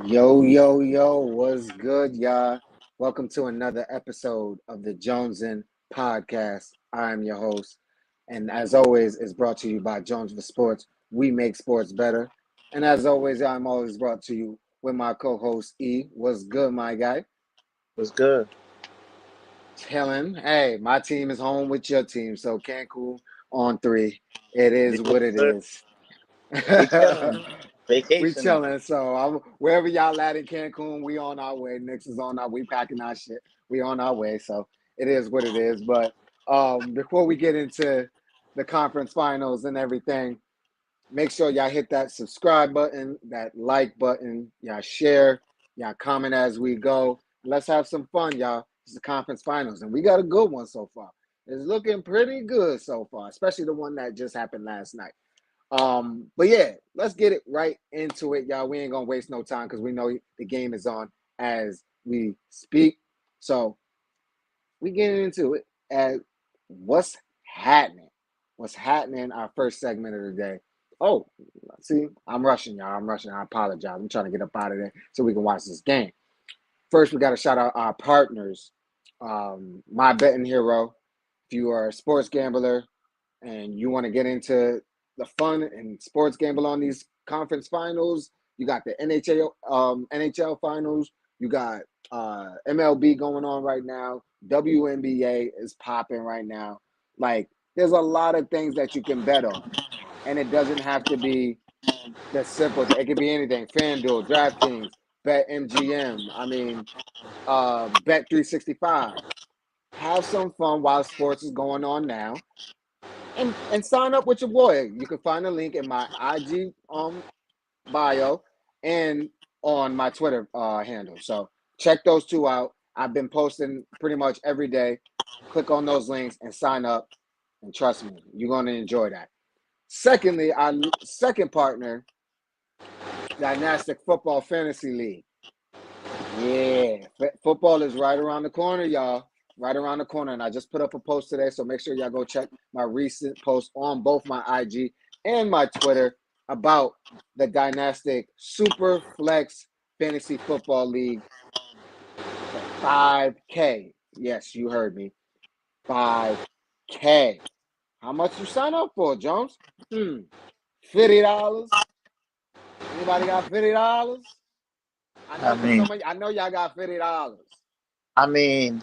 Yo, yo, yo, what's good, y'all? Welcome to another episode of the Jonesin Podcast. I'm your host, and as always, it's brought to you by Jones for Sports. We make sports better. And as always, I'm always brought to you with my co-host E. What's good, my guy? Was good. Chilling. Hey, my team is home with your team, so Cancun on three. It is Yes, what it sir. is. We chilling, We vacationing. chilling. So wherever y'all at in Cancun, we on our way. Knicks is on our. We packing our shit. We on our way. So it is what it is. But before we get into the conference finals and everything, make sure y'all hit that subscribe button, that like button, y'all share, y'all comment as we go. Let's have some fun, y'all. It's the conference finals, and we got a good one so far. It's looking pretty good so far, especially the one that just happened last night. But yeah, let's get it right into it, y'all. We ain't gonna waste no time because we know the game is on as we speak. So we getting into it as what's happening. What's happening? Our first segment of the day. Oh, see, I'm rushing, y'all. I'm rushing. I apologize. I'm trying to get up out of there so we can watch this game. First, we got to shout out our partners. My betting hero. If you are a sports gambler and you want to get into the fun and sports gamble on these conference finals, you got the NHL finals, you got MLB going on right now, WNBA is popping right now. Like, there's a lot of things that you can bet on, and it doesn't have to be the simple. It could be anything: FanDuel, DraftKings, BetMGM. I mean, Bet365. Have some fun while sports is going on now and sign up with your boy. You can find the link in my IG bio and on my Twitter handle. So check those two out. I've been posting pretty much every day. Click on those links and sign up. And trust me, you're going to enjoy that. Secondly, our second partner, Dynastic Football Fantasy League. Yeah, football is right around the corner, y'all. Right around the corner. And I just put up a post today, so make sure y'all go check my recent post on both my IG and my Twitter about the Dynastic Super Flex Fantasy Football League for 5K. Yes, you heard me. 5K. How much you sign up for, Jones? $50. Anybody got $50? I I know for mean, some of I know y'all got $50. I mean,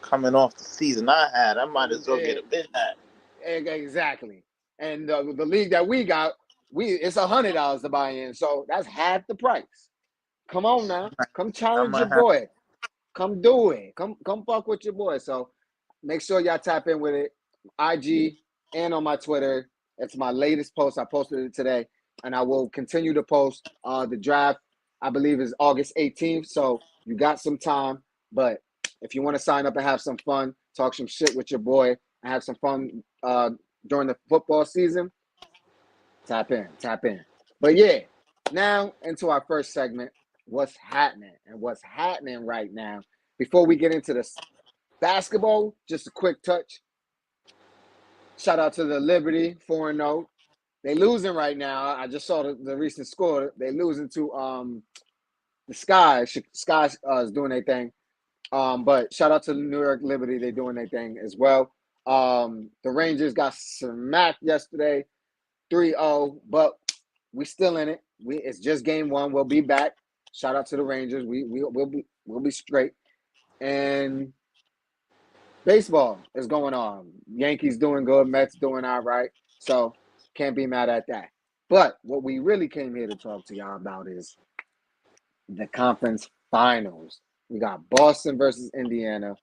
coming off the season I had, I might as well get a bid hat. Exactly. And the league that we got, it's $100 to buy in, so that's half the price. Come on now, come I challenge your might have. boy. Come do it. Come fuck with your boy. So make sure y'all tap in with it. IG and on my Twitter. It's my latest post. I posted it today, and I will continue to post. The draft, I believe, is August 18th. So you got some time. But if you want to sign up and have some fun, talk some shit with your boy, and have some fun during the football season, tap in, tap in. But yeah, now into our first segment, what's happening and what's happening right now. Before we get into this basketball, just a quick touch. Shout out to the Liberty 4-0. They losing right now. I just saw the recent score. They losing to the Sky. Sky is doing their thing. But shout out to the New York Liberty. They're doing their thing as well. The Rangers got smacked yesterday, 3-0, but we still in it. It's just game one. We'll be back. Shout out to the Rangers. We'll be straight. And baseball is going on. Yankees doing good. Mets doing all right. So can't be mad at that. But what we really came here to talk to y'all about is the conference finals. We got Boston versus Indiana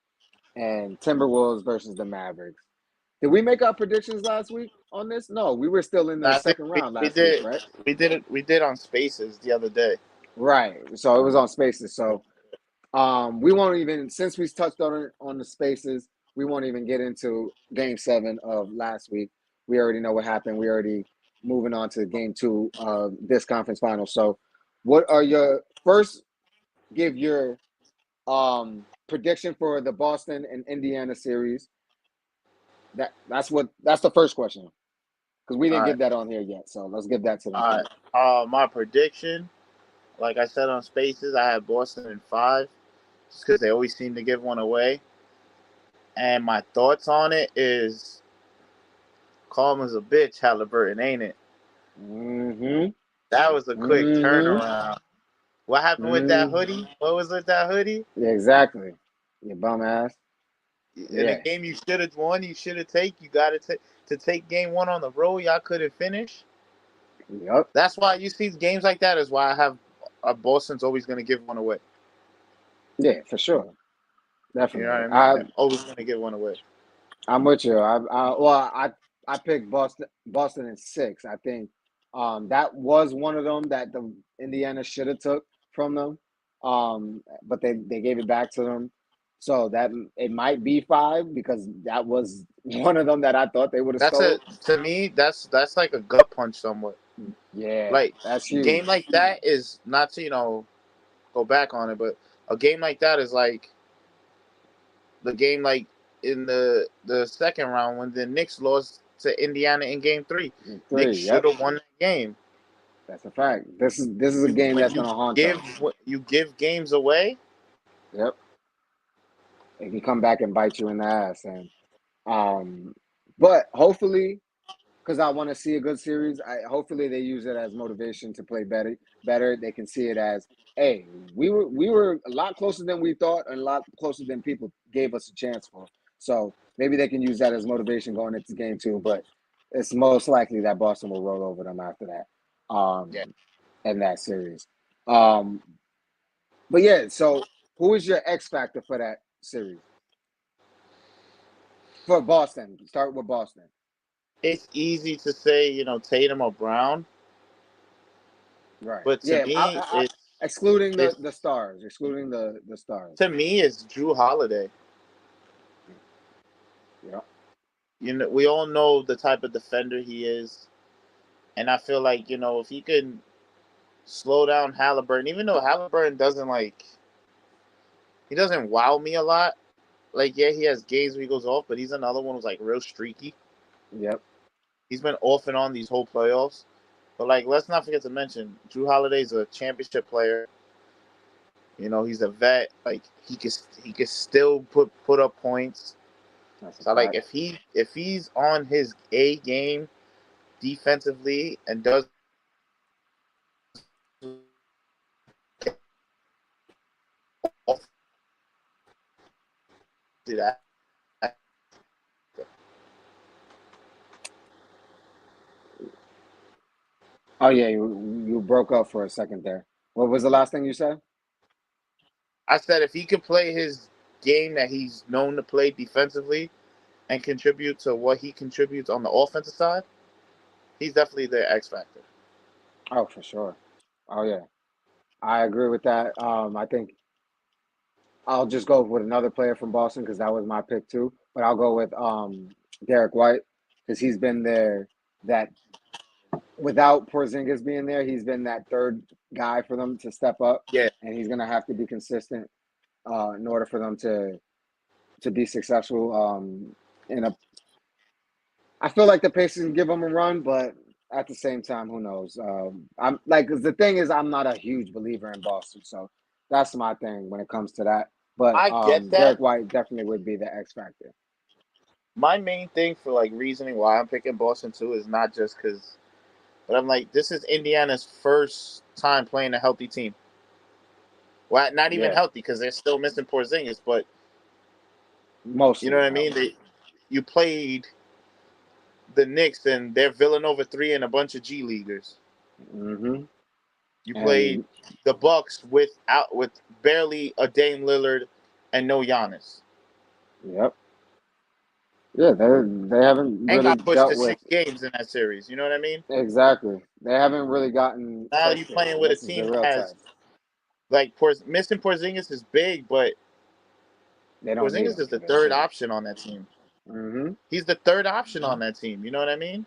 and Timberwolves versus the Mavericks. Did we make our predictions last week on this? No, we were still in the I think second we, round we last week, did right? we did it. We did on Spaces the other day. Right. So it was on Spaces. So we won't even, since we touched on the Spaces, we won't even get into Game 7 of last week. We already know what happened. We already moving on to Game 2 of this conference final. So, what are your first? Give your prediction for the Boston and Indiana series. That's the first question because we All didn't right, give that on here yet. So let's give that to them all first. right. My prediction. Like I said on Spaces, I had Boston in 5, just because they always seem to give one away. And my thoughts on it is, calm as a bitch, Halliburton, ain't it? Mm-hmm. That was a quick Mm-hmm. turnaround. What happened with that Mm-hmm. hoodie? What was with that hoodie? Yeah, exactly. You bum ass. In a Yeah. game you should have won, you should have take. You got to take game 1 on the road. Y'all couldn't finish. Yep. That's why you see games like that. Is why I have Boston's always going to give one away. Yeah, for sure. You know what Definitely. I mean? They're always going to give one away. I'm with you. I picked Boston in 6. I think that was one of them that the Indiana should have took from them. But they gave it back to them. So that it might be 5 because that was one of them that I thought they would have That's a stole. to me. That's like a gut punch somewhat. Yeah, Like that's game huge. like that is not to go back on it, but a game like that is like the game like in the second round when the Knicks lost to Indiana in game 3. Knicks 3. should Yep, have won that game. that's a fact. This is a You game when that's gonna haunt give them. you give games away. Yep, it can come back and bite you in the ass. And um, but hopefully, because I want to see a good series. Hopefully they use it as motivation to play better. Better, they can see it as, hey, we were a lot closer than we thought, and a lot closer than people gave us a chance for. So maybe they can use that as motivation going into game 2. But it's most likely that Boston will roll over them after that, Yeah. in that series. Um, but yeah, so who is your X factor for that series for Boston? Start with Boston. It's easy to say, Tatum or Brown, Right. but Yeah. Excluding it's the stars, excluding the stars. to me it's Drew Holiday. Yeah. We all know the type of defender he is, and I feel like if he can slow down Halliburton, even though Halliburton he doesn't wow me a lot. Like, yeah, he has games where he goes off, but he's another one who's like real streaky. Yep. He's been off and on these whole playoffs. But like, let's not forget to mention Drew Holiday's a championship player. He's a vet. Like he could still put up points. That's a So like fact. if he's on his A game defensively and does that. Oh yeah, you broke up for a second there. What was the last thing you said? I said if he could play his game that he's known to play defensively and contribute to what he contributes on the offensive side, he's definitely the X factor. Oh, for sure. Oh yeah, I agree with that. I think I'll just go with another player from Boston because that was my pick too. But I'll go with Derek White because he's been there. That without Porzingis being there, he's been that third guy for them to step up, Yeah, and he's gonna have to be consistent in order for them to be successful. In a, I feel like the Pacers can give them a run, but at the same time, who knows? I'm like, 'cause the thing is, I'm not a huge believer in Boston, so that's my thing when it comes to that. But I get that. Derek White definitely would be the X factor. My main thing for like reasoning why I'm picking Boston too is not just because, but I'm like, this is Indiana's first time playing a healthy team. Well, not even Yeah, healthy because they're still missing Porzingis, but you know mostly what I mean. healthy. You played the Knicks and they're Villanova 3 and a bunch of G leaguers. Hmm. You played And the Bucks with barely a Dame Lillard and no Giannis, yep, yeah, they haven't and really got pushed dealt to with 6 games in that series. You know what I mean? exactly. They haven't really gotten Now you tested, playing and with a this is the team that real has test. like missing Porzingis is big, but They don't need Porzingis him is for the this. third Yeah. option on that team. Hmm. He's the third option on that team. You know what I mean?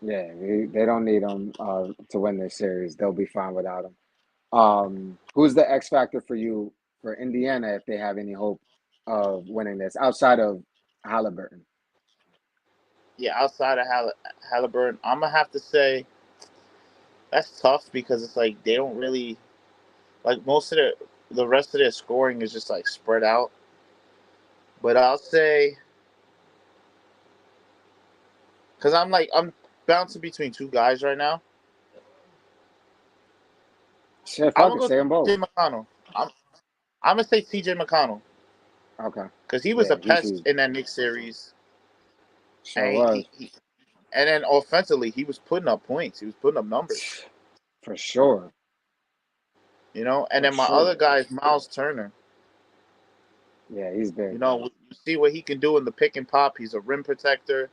Yeah, they don't need him to win this series. They'll be fine without him. Who's the X factor for you for Indiana if they have any hope of winning this outside of Halliburton? Yeah, outside of Halliburton, I'm gonna have to say That's tough because it's like they don't really like most of the rest of their scoring is just like spread out. But I'll say because I'm bouncing between two guys right now. Shit, I'm fuck gonna it, go say them both. T.J. McConnell. I'm gonna say T.J. McConnell Okay. because he was Yeah, a he's pest huge. in that Knicks series, Sure and was. and then offensively he was putting up points. He was putting up numbers. For sure. You know, and For then my other sure. guy is Miles Turner. Yeah, he's You big. know, you see what he can do in the pick and pop. He's a rim protector.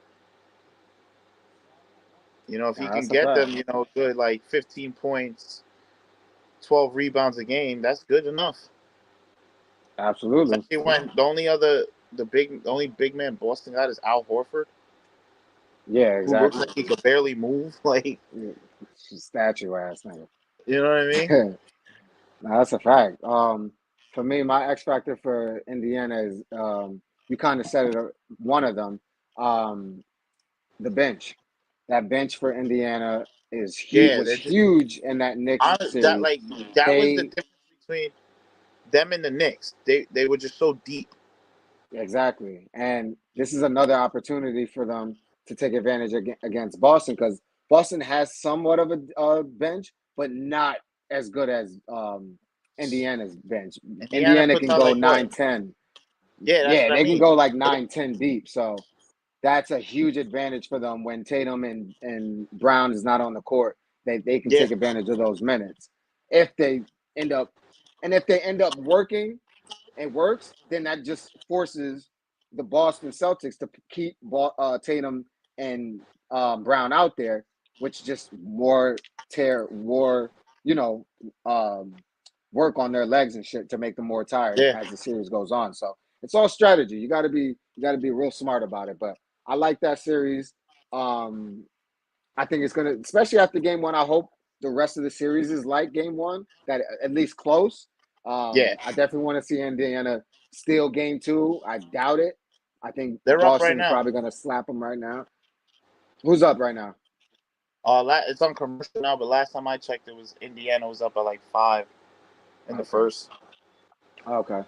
You know, if he Nah, can that's a get fact. them, good like 15 points, 12 rebounds a game, that's good enough. Absolutely. Especially when the only big man Boston got is Al Horford, Yeah, who looks exactly. like he could barely move. Like, Yeah, statue ass nigga. you know what I mean? Nah, that's a fact. For me, my X factor for Indiana is you kind of said it. One of them, um, the bench. That bench for Indiana is huge. Yeah, Was they're just huge in that Knicks that series. like that was the They difference between them and the Knicks. They were just so deep. exactly, and this is another opportunity for them to take advantage against Boston because Boston has somewhat of a bench, but not as good as Indiana's bench. Indiana Indiana puts can out go like what? 9-10. Yeah, that's Yeah, what I they can mean. go like 9-10 deep. So that's a huge advantage for them when Tatum and Brown is not on the court. They can Yeah, take advantage of those minutes. If they end up if they end up working and works, then that just forces the Boston Celtics to keep Tatum and Brown out there, which just more you know um, work on their legs and shit to make them more tired yeah. as the series goes on. So it's all strategy. You got to be real smart about it. But I like that series. Um, I think it's gonna, especially after game one. I hope the rest of the series is like game one, that at least close. Yeah, I definitely want to see Indiana steal game two. I doubt it. I think they're up right Boston's now. probably gonna slap them right now. Who's up right now? It's on commercial now, but last time I checked, it was Indiana was up by like 5 in the Okay, first. okay.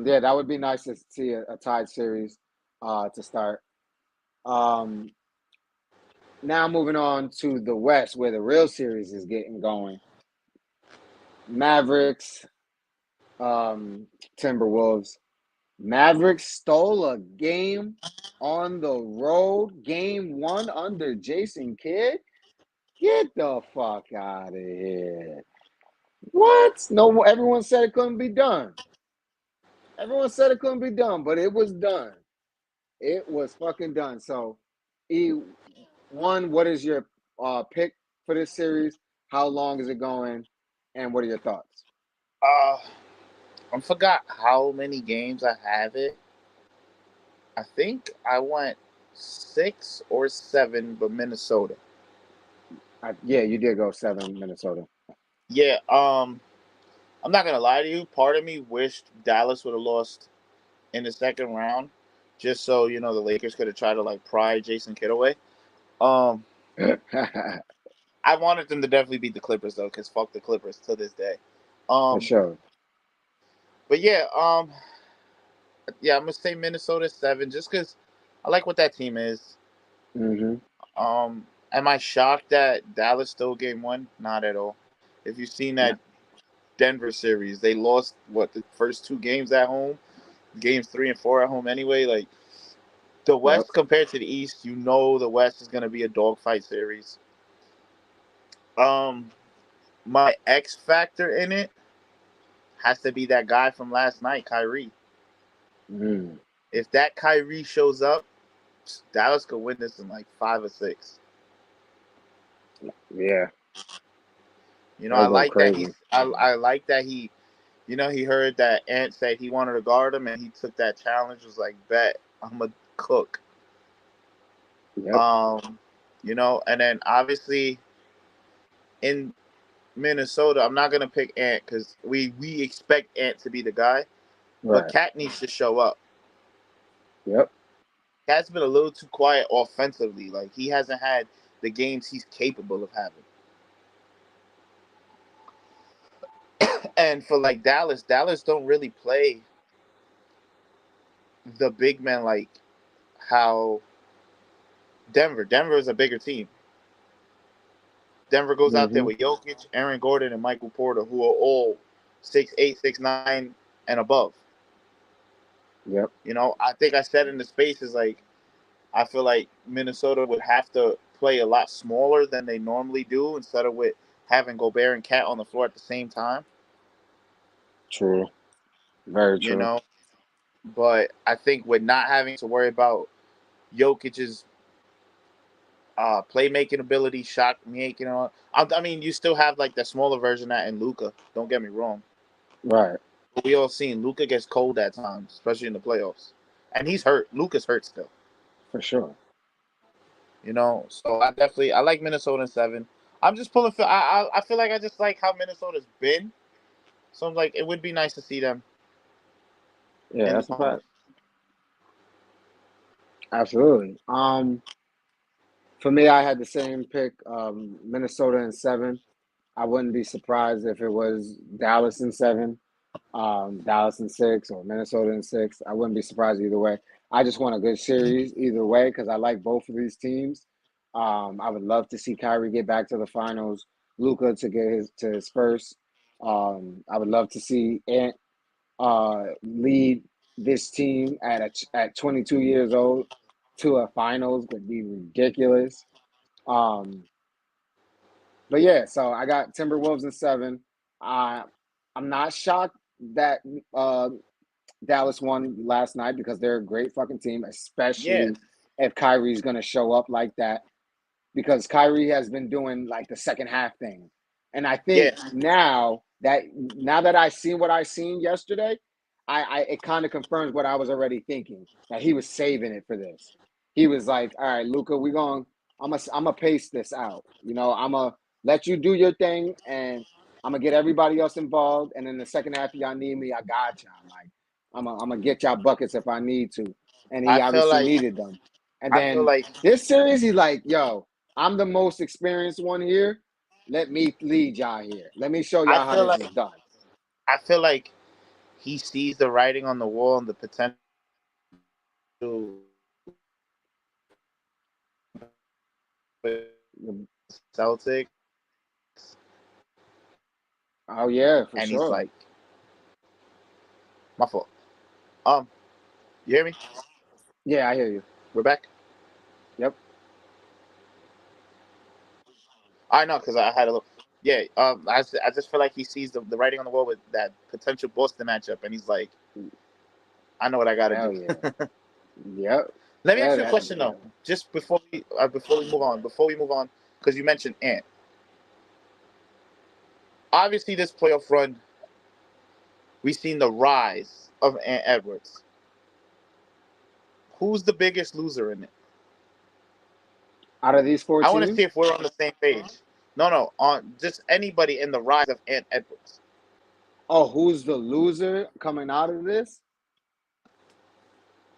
Yeah, that would be nice to see a tied series to start. Um, Now moving on to the West, where the real series is getting going. Mavericks, um, Timberwolves. Mavericks stole a game on the road, game one under Jason Kidd. Get the fuck out of here. What? No, everyone said it couldn't be done. Everyone said it couldn't be done, but it was done. It was fucking done. So, what is your pick for this series? How long is it going? And what are your thoughts? Uh, I forgot how many games I have it. I think I went 6 or 7, but Minnesota. Yeah, you did go 7, Minnesota. Yeah. I'm not gonna lie to you. Part of me wished Dallas would have lost in the second round, just so the Lakers could have tried to like pry Jason Kidd away. Um, For I wanted them to definitely beat the Clippers though, because fuck the Clippers to this day. Um, sure. but yeah, I'm gonna say Minnesota 7, just because I like what that team is. Hmm. Am I shocked that Dallas stole game one? Not at all. If you've seen No, that Denver series, they lost the first 2 games at home, games 3 and 4 at home anyway. Like the yep. West compared to the East, the West is gonna be a dogfight series. Um, my X factor in it has to be that guy from last night, Kyrie. Mm. If that Kyrie shows up, Dallas could win this in like 5 or 6. Yeah, I they'll go like that crazy. I like that he heard that Ant said he wanted to guard him, and he took that challenge. Was like, bet I'm a cook. Yep. And then obviously in Minnesota, I'm not gonna pick Ant because we expect Ant to be the guy, but Right. Cat needs to show up. Yep. Cat's been a little too quiet offensively. Like he hasn't had the games he's capable of having. And for like Dallas don't really play the big men like how Denver is a bigger team. Denver goes out there Mm-hmm. with Jokic, Aaron Gordon, and Michael Porter, who are all 6'8", 6'9", and above. Yep. You know, I think I said in the spaces like I feel like Minnesota would have to play a lot smaller than they normally do instead of with having Gobert and Cat on the floor at the same time. True. Very You true. know, but I think with not having to worry about Jokic's playmaking ability, shot making, I mean, you still have like the smaller version of that in Luka. Don't get me wrong. Right. We all seen Luka gets cold at times, especially in the playoffs, and he's hurt. Luka's hurt still. For sure. You know, so I like Minnesota in 7. I'm just pulling for. I feel like I just like how Minnesota's been. So I'm like, it would be nice to see them Yeah, in the that's a fact. finals. Absolutely. For me, I had the same pick, Minnesota in 7. I wouldn't be surprised if it was Dallas in 7, Dallas in 6, or Minnesota in 6. I wouldn't be surprised either way. I just want a good series either way because I like both of these teams. I would love to see Kyrie get back to the finals, Luka to get his first. I would love to see Ant lead this team at 22 years old to a finals would be ridiculous. Um, but yeah, so I got Timberwolves in 7. Uh, I'm not shocked that uh, Dallas won last night because they're a great fucking team, Yeah, especially if Kyrie's gonna show up like that. Because Kyrie has been doing like the second half thing, and I think yeah. now that I seen what I seen yesterday, I it kind of confirms what I was already thinking that he was saving it for this. He was like, "All right, Luka, I'm gonna pace this out. You know, I'm gonna let you do your thing, and I'm gonna get everybody else involved. And in the second half, y'all need me, I got y'all. Like, I'm gonna get y'all buckets if I need to." And he I feel obviously like needed them. And I feel then like this series, he's like, "Yo, I'm the most experienced one here. Let me lead y'all here. Let me show I y'all how feel this like is done." I feel like he sees the writing on the wall and the potential Celtics, Oh yeah, for and he's sure. like, my fault. Um, you hear me? Yeah, I hear you. We're back. Yep. I know because I had a little. Yeah. I just feel like he sees the writing on the wall with that potential Boston matchup, and he's like, I know what I got to do. Hell yeah. Yep. Let me Yeah, ask you a question yeah. though, just before we move on, because you mentioned Ant. Obviously, this playoff run, we've seen the rise of Ant Edwards. Who's the biggest loser in it? Out of these four I want to see teams, if we're on the same page. No, on just anybody in the rise of Ant Edwards. oh, who's the loser coming out of this?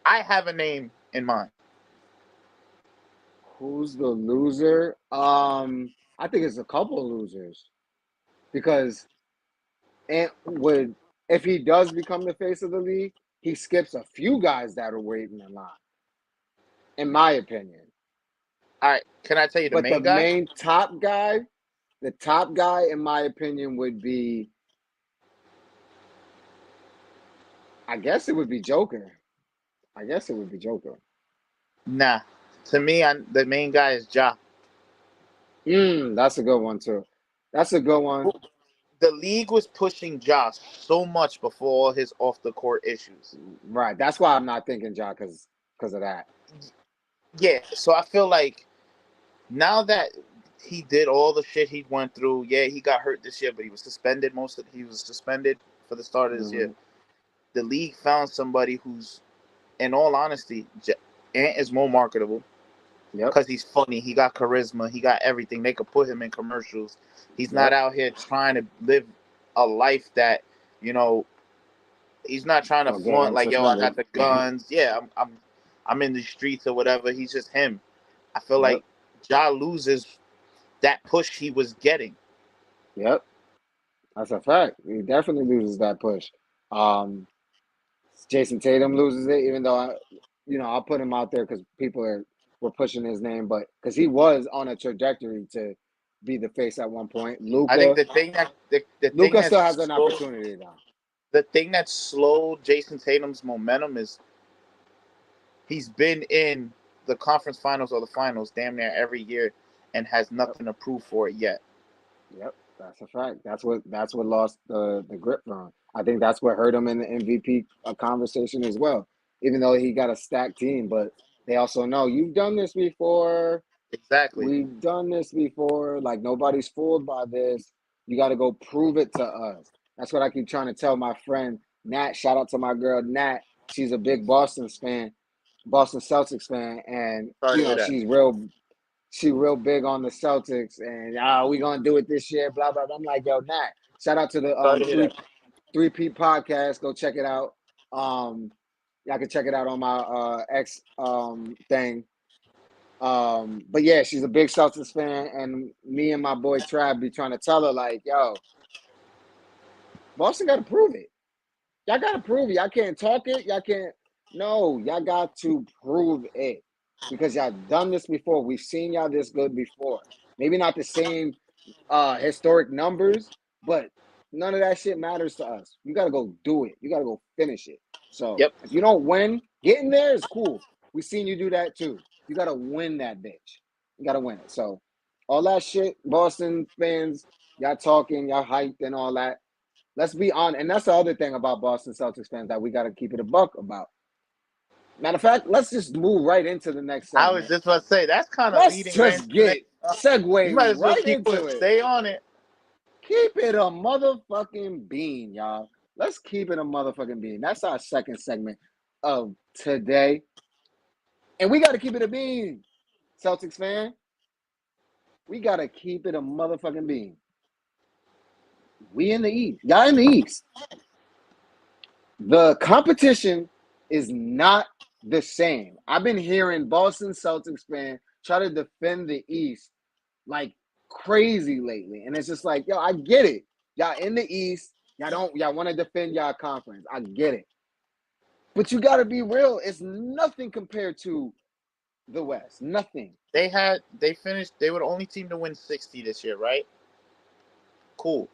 I have a name in mind. Who's the loser? I think it's a couple losers because Ant would, if he does become the face of the league, he skips a few guys that are waiting in line, in my opinion. All right, can I tell you the But the main guy? main the top guy, in my opinion, would be, I guess it would be Joker. I guess it would be Joker. Nah, to me, the main guy is Ja. That's a good one too. That's a good one. The league was pushing Ja so much before all his off the court issues. Right. That's why I'm not thinking Ja because of that. Yeah, so I feel like now that he did all the shit he went through, yeah, he got hurt this year, but he was suspended for the start of this year. Hmm. The league found somebody who's, in all honesty, Ant is more marketable Yep. because he's funny. He got charisma. He got everything. They could put him in commercials. He's not Yep. out here trying to live a life that, you know, he's not trying to Or get flaunt him like, yo, I got suspended. the guns. Yeah, I'm in the streets or whatever. He's just him. I feel Yep. like Ja loses that push he was getting. Yep. That's a fact. He definitely loses that push. Um, Jason Tatum loses it, even though I'll put him out there because were pushing his name, but because he was on a trajectory to be the face at one point. I think Luca, the thing that the thing Luca still has that's an opportunity though. the thing that slowed Jason Tatum's momentum is he's been in the conference finals or the finals damn near every year and has Yep, nothing to prove for it yet. yep, that's a fact. That's what lost the grip for him. I think that's what hurt him in the MVP conversation as well. Even though he got a stacked team, but they also know you've done this before. Exactly. We've done this before. Like nobody's fooled by this. You got to go prove it to us. That's what I keep trying to tell my friend Nat. Shout out to my girl Nat. She's a big Boston fan, Boston Celtics fan, and Sorry to hear that. she real big on the Celtics. And we gonna do it this year. Blah blah. Blah. I'm like, yo, Nat. Shout out to the Sorry to hear that. three P podcast. Go check it out. Y'all can check it out on my X thing. But yeah, she's a big Celtics fan, and me and my boy Trav be trying to tell her like, yo, Boston got to prove it. Y'all got to prove it. Y'all can't talk it. Y'all can't. No, y'all got to prove it because y'all done this before. We've seen y'all this good before. Maybe not the same historic numbers, but none of that shit matters to us. You got to go do it. You got to go finish it. So Yep. if you don't win, getting there is cool. We've seen you do that too. You got to win that bitch. You got to win it. So all that shit, Boston fans, y'all talking, y'all hyped and all that. Let's be honest. And that's the other thing about Boston Celtics fans that we got to keep it a buck about. Matter of fact, let's just move right into the next I was segment. just about to say that's kind of Let's leading right just into the get next. You segue might as well right into it. stay on it. Keep it a motherfucking bean, y'all. Let's keep it a motherfucking bean. That's our second segment of today. And we got to keep it a bean, Celtics fan. We got to keep it a motherfucking bean. We in the East. Y'all in the East. The competition is not the same. I've been hearing Boston Celtics fans try to defend the East like crazy lately. And it's just like, yo, I get it. Y'all in the East. Y'all want to defend y'all conference. I get it. But you gotta be real. It's nothing compared to the West. Nothing. They finished. They were the only team to win 60 this year, right? Cool.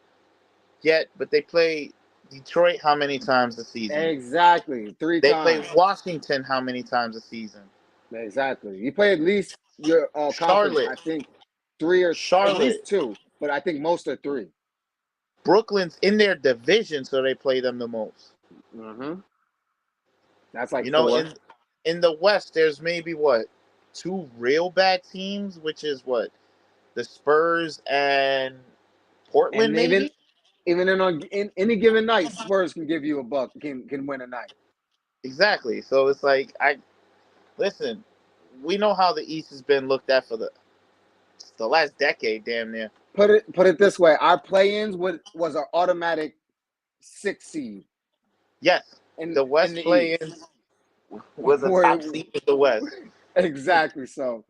But they play Detroit how many times a season? Exactly. Three They play times. Washington how many times a season? Exactly. You play at least your conference, Charlotte. I think three or at least Charlotte. two, but I think most are three. Brooklyn's in their division, so they play them the most. Mm-hmm. That's like You know, four. in the West, there's maybe what, two real bad teams, which is what, the Spurs and Portland, And maybe. even in any given night, Spurs can give you a buck, can win a night. Exactly. So it's like listen. We know how the East has been looked at for the last decade, damn near. Put it this way: our play-ins was an automatic 6 seed. Yes, in the West the play-ins East. was a top seed in the West. Exactly. So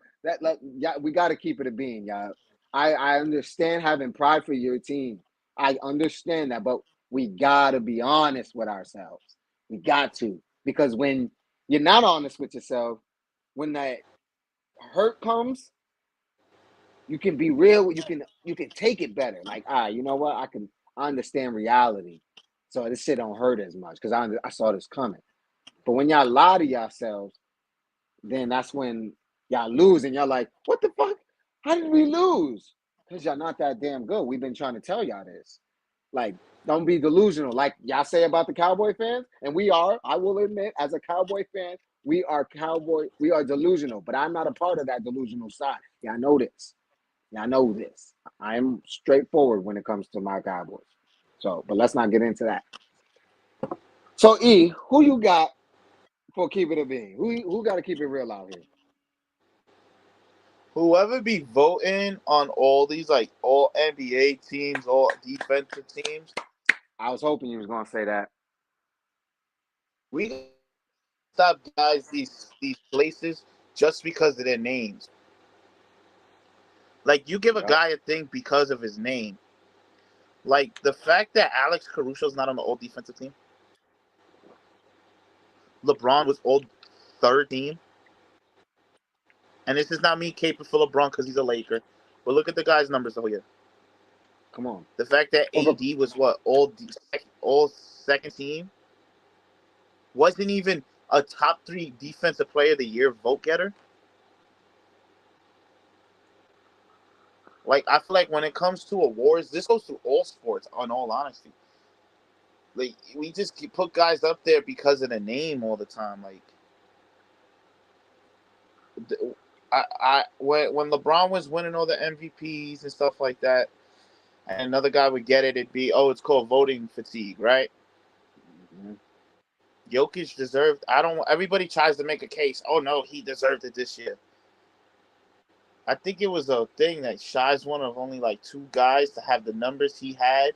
we got to keep it a bean, y'all. I understand having pride for your team. I understand that, but we got to be honest with ourselves. We got to, because when you're not honest with yourself, when that hurt comes, you can be real. You can take it better. Like, you know what? I understand reality, so this shit don't hurt as much because I saw this coming. But when y'all lie to yourselves, then that's when y'all lose and y'all like, what the fuck? How did we lose? Because y'all not that damn good. We've been trying to tell y'all this. Like, don't be delusional. Like y'all say about the Cowboy fans, and we are, I will admit, as a Cowboy fan, we are delusional, but I'm not a part of that delusional side. Y'all know this. Y'all know this. I'm straightforward when it comes to my Cowboys. So, but let's not get into that. So, E, who you got for keep it a bean? Who got to keep it real out here? Whoever be voting on all these like all NBA teams, all defensive teams, I was hoping you was gonna say that. we stop guys these places just because of their names. Like you give a Yep. guy a thing because of his name. Like the fact that Alex Caruso's not on the all defensive team. LeBron was all third team. And this is not me caping for LeBron because he's a Laker. But look at the guy's numbers the whole year. Come on. The fact that AD was what all second team, wasn't even a top 3 defensive player of the year vote getter. Like I feel like when it comes to awards, this goes through all sports. In all honesty, like we just put guys up there because of the name all the time. Like when LeBron was winning all the MVPs and stuff like that, and another guy would get it, it'd be, oh, it's called voting fatigue, right? Mm-hmm. Jokic deserved. Everybody tries to make a case. Oh no, he deserved it this year. I think it was a thing that Shai's one of only like 2 guys to have the numbers he had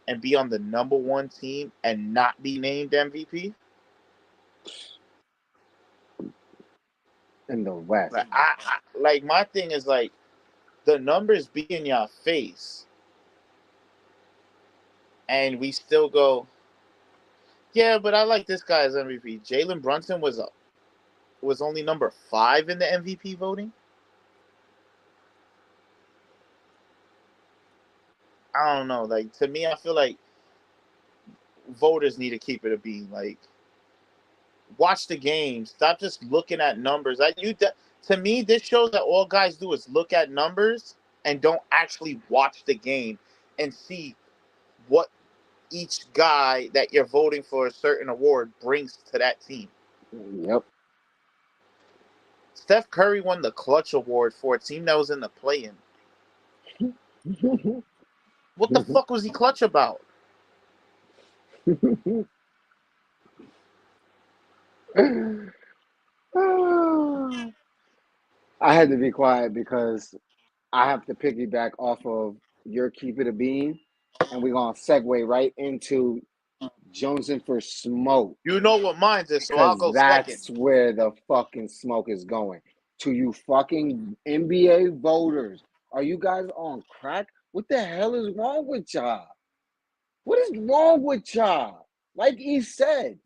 and be on the number 1 team and not be named MVP. In the West. Like my thing is like the numbers be in your face. And we still go, yeah, but I like this guy as MVP. Jalen Brunson was only number 5 in the MVP voting. I don't know. Like to me, I feel like voters need to keep it a bean. Like, watch the games. Stop just looking at numbers. To me, this shows that all guys do is look at numbers and don't actually watch the game and see what each guy that you're voting for a certain award brings to that team. Yep. Steph Curry won the Clutch Award for a team that was in the play-in. What the fuck was he clutch about? I had to be quiet because I have to piggyback off of your Keep It a Bean, and we're going to segue right into Jonesing for smoke. You know what mine is, so I'll go that's second. Where the fucking smoke is going. To you fucking NBA voters. Are you guys on crack? What the hell is wrong with y'all? What is wrong with y'all? Like he said,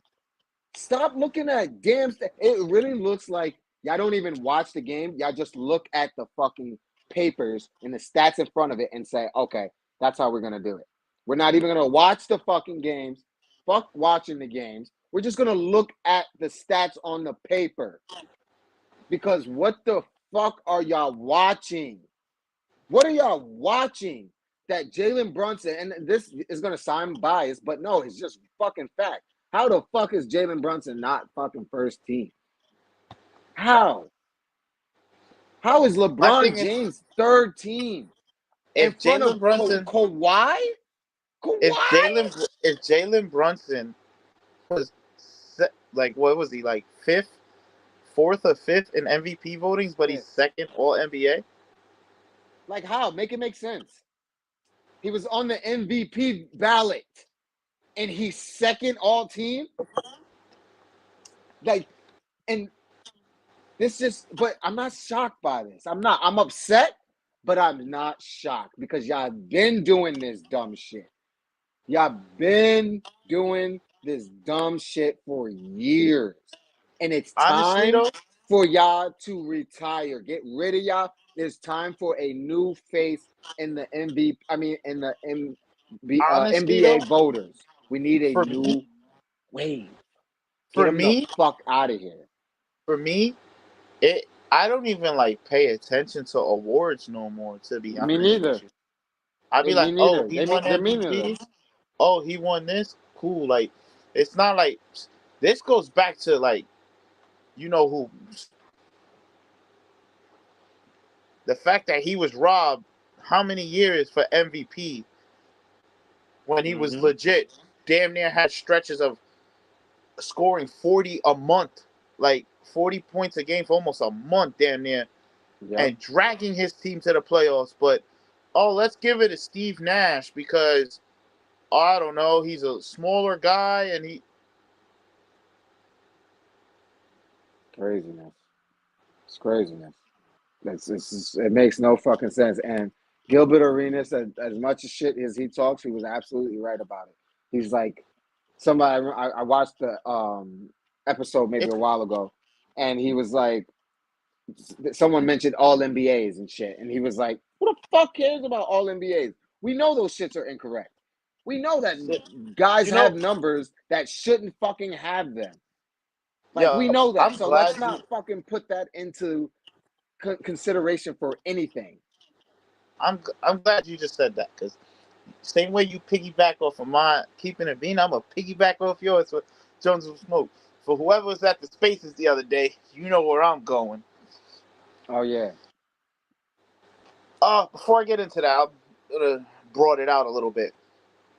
stop looking at damn stuff. It really looks like y'all don't even watch the game. Y'all just look at the fucking papers and the stats in front of it and say, okay, that's how we're going to do it. We're not even going to watch the fucking games. Fuck watching the games. We're just going to look at the stats on the paper. Because what the fuck are y'all watching? What are y'all watching? That Jalen Brunson, and this is going to sound biased, but no, it's just fucking fact. How the fuck is Jalen Brunson not fucking first team? How? How is LeBron James third team? If Jalen Brunson, Kawhi? If Jalen Brunson was like, what was he, like 4th or 5th in MVP votings, but he's 2nd All NBA? Like how? Make it make sense. He was on the MVP ballot, and he's 2nd all team. Like, and this just, but I'm not shocked by this. I'm upset, but I'm not shocked because y'all been doing this dumb shit. Y'all been doing this dumb shit for years. And it's time for y'all to retire. Get rid of y'all. There's time for a new face in the NBA voters. We need a new wave. Get them the fuck out of here. For me, I don't even like pay attention to awards no more, to be honest. Me neither. I'd be like, oh, he won MVP. Oh, he won this. Cool. Like, it's not like this goes back to like, you know who. The fact that he was robbed how many years for MVP when he was legit, damn near had stretches of scoring 40 a month, like 40 points a game for almost a month, damn near, and dragging his team to the playoffs. But, let's give it to Steve Nash because, I don't know, he's a smaller guy and he. Craziness. It's craziness. It makes no fucking sense. And Gilbert Arenas, as much as shit as he talks, he was absolutely right about it. He's like, somebody, I watched the episode maybe a while ago, and he was like, someone mentioned all NBAs and shit, and he was like, "Who the fuck cares about all NBAs? We know those shits are incorrect. We know that guys have numbers that shouldn't fucking have them. Like, we know that. So let's not fucking put that into consideration for anything." I'm glad you just said that, because same way you piggyback off of my keeping it being, I'm a piggyback off yours for Jones of Smoke. For whoever was at the Spaces the other day, you know where I'm going. Oh yeah. Before I get into that, I'm gonna broad it out a little bit.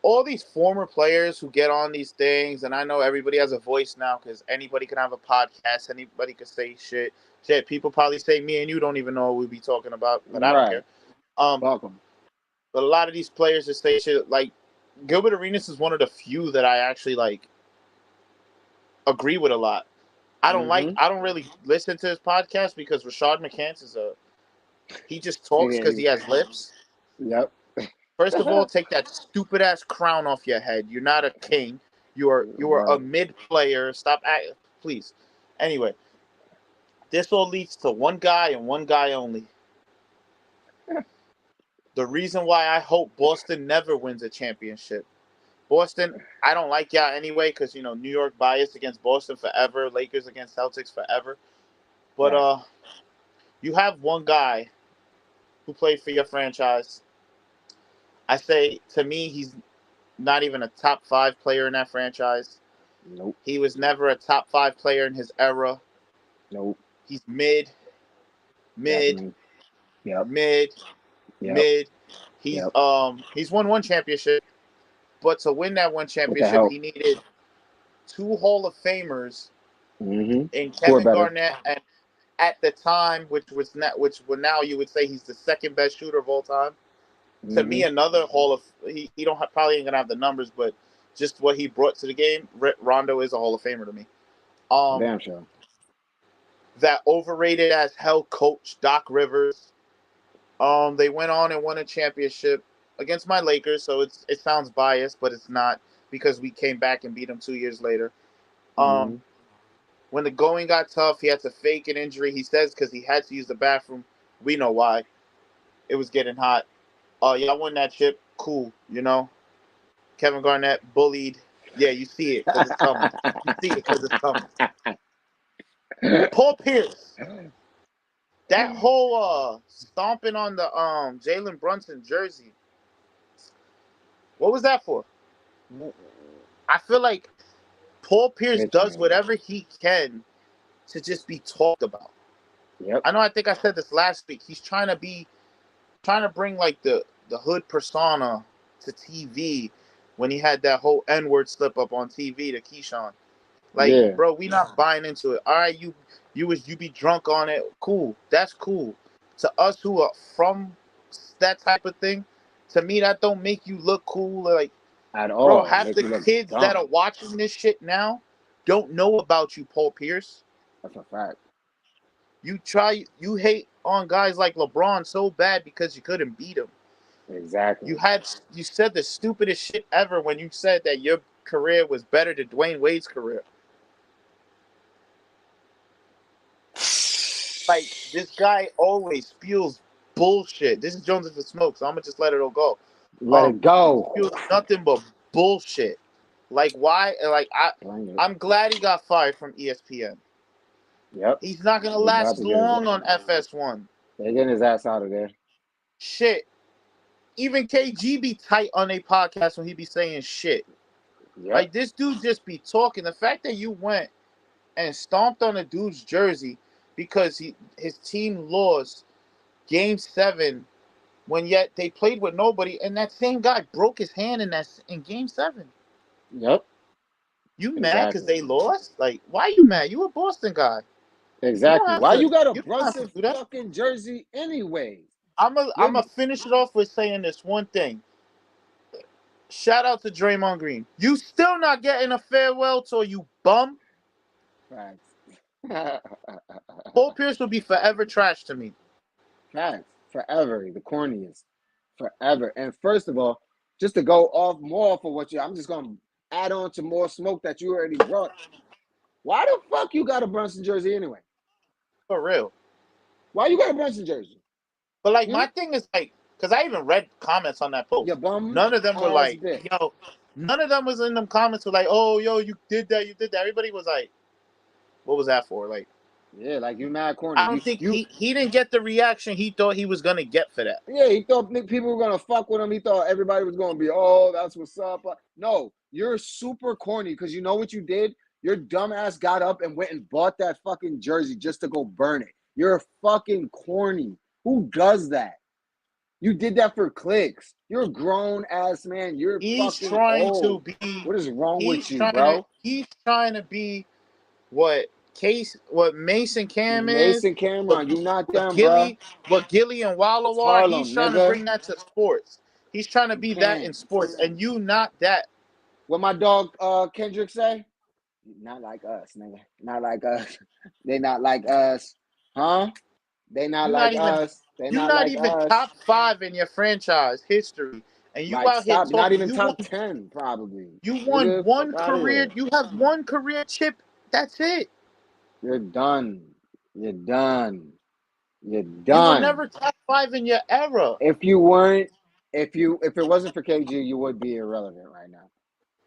All these former players who get on these things, and I know everybody has a voice now because anybody can have a podcast, anybody can say shit. Shit, people probably say me and you don't even know what we be talking about, but I don't care. Welcome. But a lot of these players that say shit, like Gilbert Arenas is one of the few that I actually like agree with a lot. I don't really listen to his podcast because Rashad McCants he just talks because he has lips. Yep. First of all, take that stupid ass crown off your head. You're not a king. You are a mid player. Stop acting, please. Anyway, this all leads to one guy and one guy only. The reason why I hope Boston never wins a championship. Boston, I don't like y'all anyway because, New York bias against Boston forever. Lakers against Celtics forever. But you have one guy who played for your franchise. I say, to me, he's not even a top 5 player in that franchise. Nope. He was never a top 5 player in his era. Nope. He's mid. Yep. He's won one championship, but to win that one championship, he needed 2 Hall of Famers in Kevin Garnett, and at the time, which now you would say he's the second best shooter of all time. To me, another he probably ain't gonna have the numbers, but just what he brought to the game, Rondo is a Hall of Famer to me. Damn sure. That overrated as hell coach Doc Rivers. They went on and won a championship against my Lakers, so it sounds biased, but it's not, because we came back and beat them 2 years later. When the going got tough, he had to fake an injury. He says because he had to use the bathroom. We know why. It was getting hot. Y'all won that chip. Cool, Kevin Garnett bullied. Yeah, you see it because it's coming. You see it because it's coming. Paul Pierce. That whole stomping on the Jalen Brunson jersey. What was that for? I feel like Paul Pierce does whatever he can to just be talked about. Yep. I think I said this last week. He's trying to bring like the hood persona to TV when he had that whole N-word slip up on TV to Keyshawn. Like, bro, we not buying into it. All right, you be drunk on it. Cool. That's cool. To us who are from that type of thing, to me that don't make you look cool. Like, at all. Bro, half the kids that are watching this shit now don't know about you, Paul Pierce. That's a fact. You hate on guys like LeBron so bad because you couldn't beat him. Exactly. You said the stupidest shit ever when you said that your career was better than Dwayne Wade's career. Like, this guy always spews bullshit. This is Jones of the Smoke, so I'm gonna just let it all go. Let it go. He spews nothing but bullshit. Like, why? Like, I'm glad he got fired from ESPN. Yep. He's not gonna last long on FS1. They're getting his ass out of there. Shit. Even KG be tight on a podcast when he be saying shit. Yep. Like, this dude just be talking. The fact that you went and stomped on a dude's jersey because his team lost Game 7 when yet they played with nobody, and that same guy broke his hand in Game 7. Yep. You mad because they lost? Like, why you mad? You a Boston guy. Exactly. Why you got a Brunson fucking jersey anyway? I'm gonna finish it off with saying this one thing. Shout out to Draymond Green. You still not getting a farewell tour, you bum. Facts. Paul Pierce will be forever trash to me. Facts. Forever. The corniest. forever. And first of all, just to go off more for what I'm just gonna add on to more smoke that you already brought. Why the fuck you got a Brunson jersey anyway? For real. Why you got a Brunson jersey? But like my thing is like, because I even read comments on that post. Your bum none of them were like, bitch. yo. None of them was in them comments were like, oh, yo, you did that, you did that. Everybody was like, what was that for? Like, yeah, like you mad corny. I don't think he didn't get the reaction he thought he was gonna get for that. Yeah, he thought people were gonna fuck with him. He thought everybody was gonna be, oh, that's what's up. No, you're super corny because you know what you did? Your dumbass got up and went and bought that fucking jersey just to go burn it. You're fucking corny. Who does that? You did that for clicks. You're a grown ass man. He's fucking trying old. to be. What is wrong with you, bro? He's trying to be what Mason Cam is. Mason Cameron, you not them, Gilly, bro. what Gilly and Wallow are. Harlem, he's trying nigga. to bring that to sports. He's trying to be that in sports, and you not that. What my dog Kendrick say? Not like us, nigga. Not like us. They not like us. Huh? They not like us. They not like even us. top 5 in your franchise history. And you like, out here talking. Not even top 10, probably. You won one career. You have one career chip. That's it. You're done. You're done. You're done. You were never top 5 in your era. If you weren't, if it wasn't for KG, you would be irrelevant right now.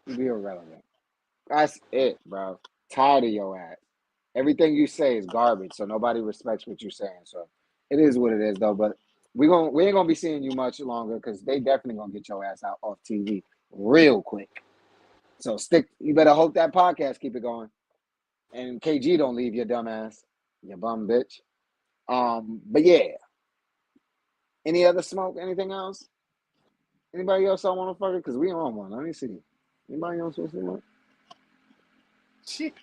You'd be irrelevant. That's it, bro. Tired of your ass. Everything you say is garbage, so nobody respects what you're saying. So it is what it is, though. But we ain't gonna be seeing you much longer because they definitely gonna get your ass out off TV real quick. So you better hope that podcast keep it going, and KG don't leave your dumb ass, you bum bitch. But yeah. Any other smoke? Anything else? Anybody else I want to fuck it? Because we on one. Let me see. Anybody else want to smoke? Shit.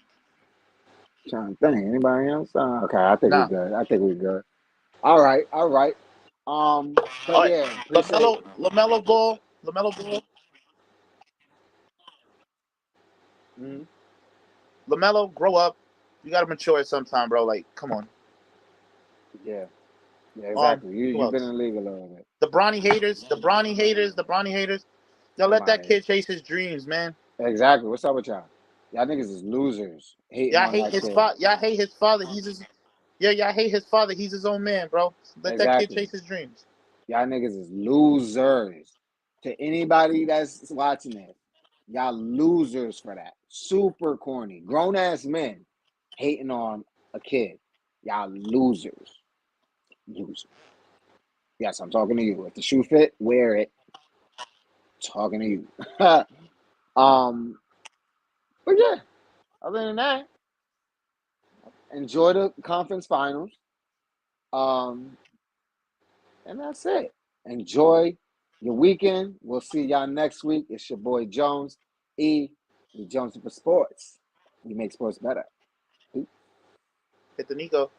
Trying to think. Anybody else? Okay, I think we're good. We're good. All right. But yeah, LaMelo Ball. Mm-hmm. LaMelo, grow up. You gotta mature sometime, bro. Like, come on. Yeah, exactly. You've been in the league a little bit. The Bronny haters. Y'all let that kid chase his dreams, man. Exactly. What's up with y'all? Y'all niggas is losers. Y'all hate his father. Y'all hate his father. Y'all hate his father. He's his own man, bro. Let that kid chase his dreams. Y'all niggas is losers. To anybody that's watching it, y'all losers for that. Super corny. Grown ass men hating on a kid. Y'all losers. Yes, I'm talking to you. If the shoe fit, wear it. Talking to you. But yeah, other than that, enjoy the conference finals. And that's it. Enjoy your weekend. We'll see y'all next week. It's your boy Jones, E. Jones for Sports. We make sports better. Hit the Nico.